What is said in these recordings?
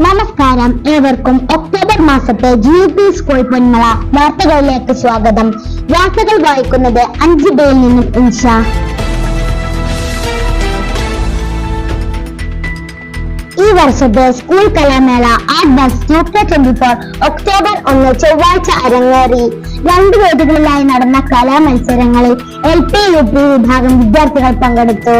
നമസ്കാരം, ഏവർക്കും ഒക്ടോബർ മാസത്തെ GUP സ്കൂൾ പൊന്മള വാർത്തകളിലേക്ക് സ്വാഗതം. വാർത്തകൾ വായിക്കുന്നത് 5Bയിൽ നിന്നും ഇൻഷ. ഈ വർഷത്തെ സ്കൂൾ കലാമേള ആഡ്വാൻസ് 2024 ഒക്ടോബർ 1 ചൊവ്വാഴ്ച അരങ്ങേറി. 2 വേദികളിലായി നടന്ന കലാമത്സരങ്ങളിൽ LP UP വിഭാഗം വിദ്യാർത്ഥികൾ പങ്കെടുത്തു.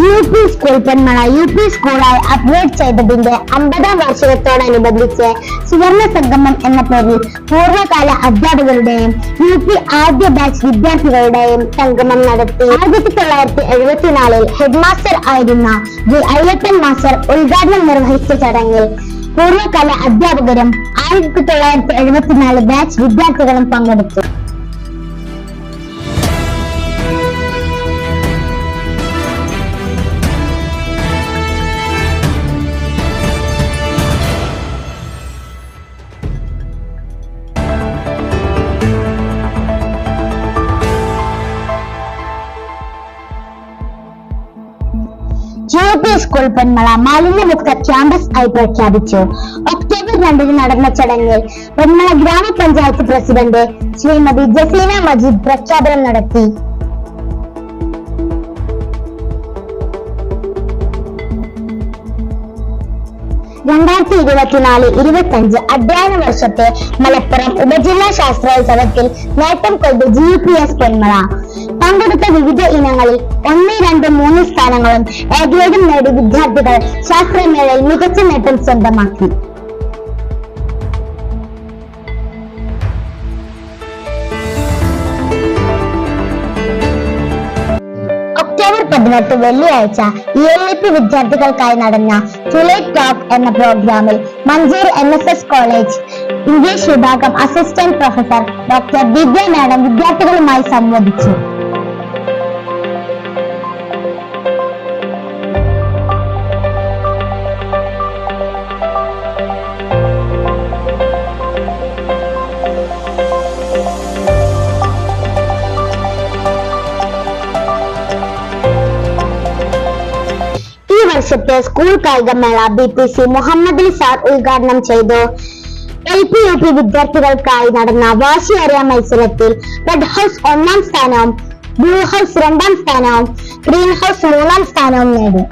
UP സ്കൂൾ പൊന്മള UP സ്കൂളായി അപ്ഗ്രേഡ് ചെയ്തതിന്റെ 50ാം വാർഷികത്തോടനുബന്ധിച്ച് സുവർണ സംഗമം എന്ന പേരിൽ പൂർവ്വകാല അധ്യാപകരുടെയും UP ആദ്യ ബാച്ച് വിദ്യാർത്ഥികളുടെയും സംഗമം നടത്തി. 1974 ഹെഡ് മാസ്റ്റർ ആയിരുന്ന G. അയ്യപ്പൻ മാസ്റ്റർ ഉദ്ഘാടനം നിർവഹിച്ച ചടങ്ങിൽ പൂർവ്വകാല അധ്യാപകരും 1974 ബാച്ച് വിദ്യാർത്ഥികളും പങ്കെടുത്തു. UP സ്കൂൾ പൊന്മള മാലിന്യമുക്ത ക്യാമ്പസ് ആയി പ്രഖ്യാപിച്ചു. ഒക്ടോബർ 2 നടന്ന ചടങ്ങിൽ പൊന്മള ഗ്രാമപഞ്ചായത്ത് പ്രസിഡന്റ് ശ്രീമതി ജസീന മജീദ് പ്രഖ്യാപനം നടത്തി. രണ്ടായിരത്തി 24-25 അധ്യയന വർഷത്തെ മലപ്പുറം ഉപജില്ലാ ശാസ്ത്രോത്സവത്തിൽ നേട്ടം കൊയ്ത് GUPS പൊന്മള. പങ്കെടുത്ത വിവിധ ഇനങ്ങളിൽ 1, 2, 3 സ്ഥാനങ്ങളും A ഗ്രേഡും നേടി വിദ്യാർത്ഥികൾ ശാസ്ത്രമേളയിൽ മികച്ച നേട്ടം സ്വന്തമാക്കി. ഒക്ടോബർ 18 വെള്ളിയാഴ്ച ELP വിദ്യാർത്ഥികൾക്കായി നടന്ന ടുലൈറ്റ് ടോക്ക് എന്ന പ്രോഗ്രാമിൽ മഞ്ചേരി NSS കോളേജ് ഇംഗ്ലീഷ് വിഭാഗം അസിസ്റ്റന്റ് പ്രൊഫസർ ഡോക്ടർ ദിവ്യ മാഡം വിദ്യാർത്ഥികളുമായി സംവദിച്ചു. ഈ വർഷത്തെ സ്കൂൾ കായികമേള BPC മുഹമ്മദ് അലി സാർ ഉദ്ഘാടനം ചെയ്തു. LP UP വിദ്യാർത്ഥികൾക്കായി നടന്ന വാശിയേറിയ മത്സരത്തിൽ റെഡ് ഹൗസ് 1ാം സ്ഥാനവും ബ്ലൂ ഹൗസ് 2ാം സ്ഥാനവും ഗ്രീൻ ഹൗസ് 3ാം സ്ഥാനവും നേടി.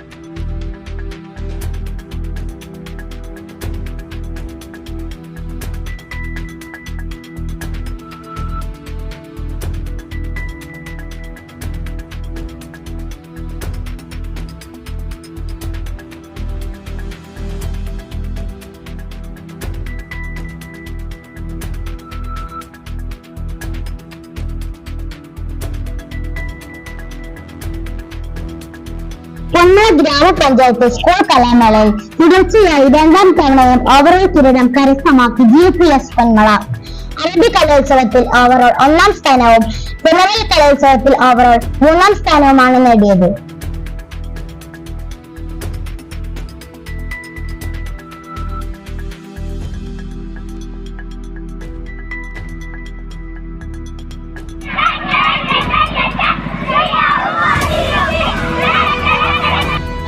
പൊന്മള ഗ്രാമപഞ്ചായത്ത് സ്കൂൾ കലാമേളയിൽ തുടർച്ചയായി 2ാം തവണയും ഓവറോൾ കിരീടം കരസ്ഥമാക്കി GUPS പൊന്മള. അറബി കലോത്സവത്തിൽ ഓവറോൾ 1ാം സ്ഥാനവും ജനറൽ കലോത്സവത്തിൽ ഓവറോൾ 3ാം സ്ഥാനവുമാണ് നേടിയത്.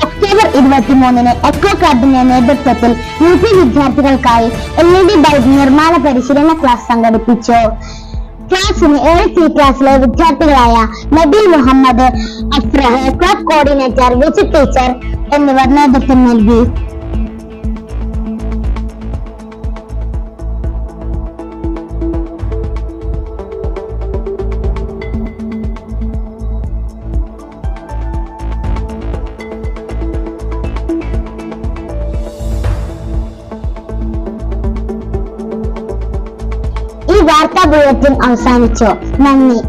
ഒക്ടോബർ 23 എക്കോ ക്ലബിന്റെ നേതൃത്വത്തിൽ UP വിദ്യാർത്ഥികൾക്കായി LED ബൾബ് നിർമ്മാണ പരിശീലന ക്ലാസ് സംഘടിപ്പിച്ചു. ക്ലാസിന് 7C ക്ലാസ്സിലെ വിദ്യാർത്ഥികളായ Nabeel Muhammad, Afrah, club coordinator Viji teacher എന്നിവർ നേതൃത്വം നൽകി. വാർത്താ ബുള്ളറ്റിൻ അവസാനിച്ചു. നന്ദി.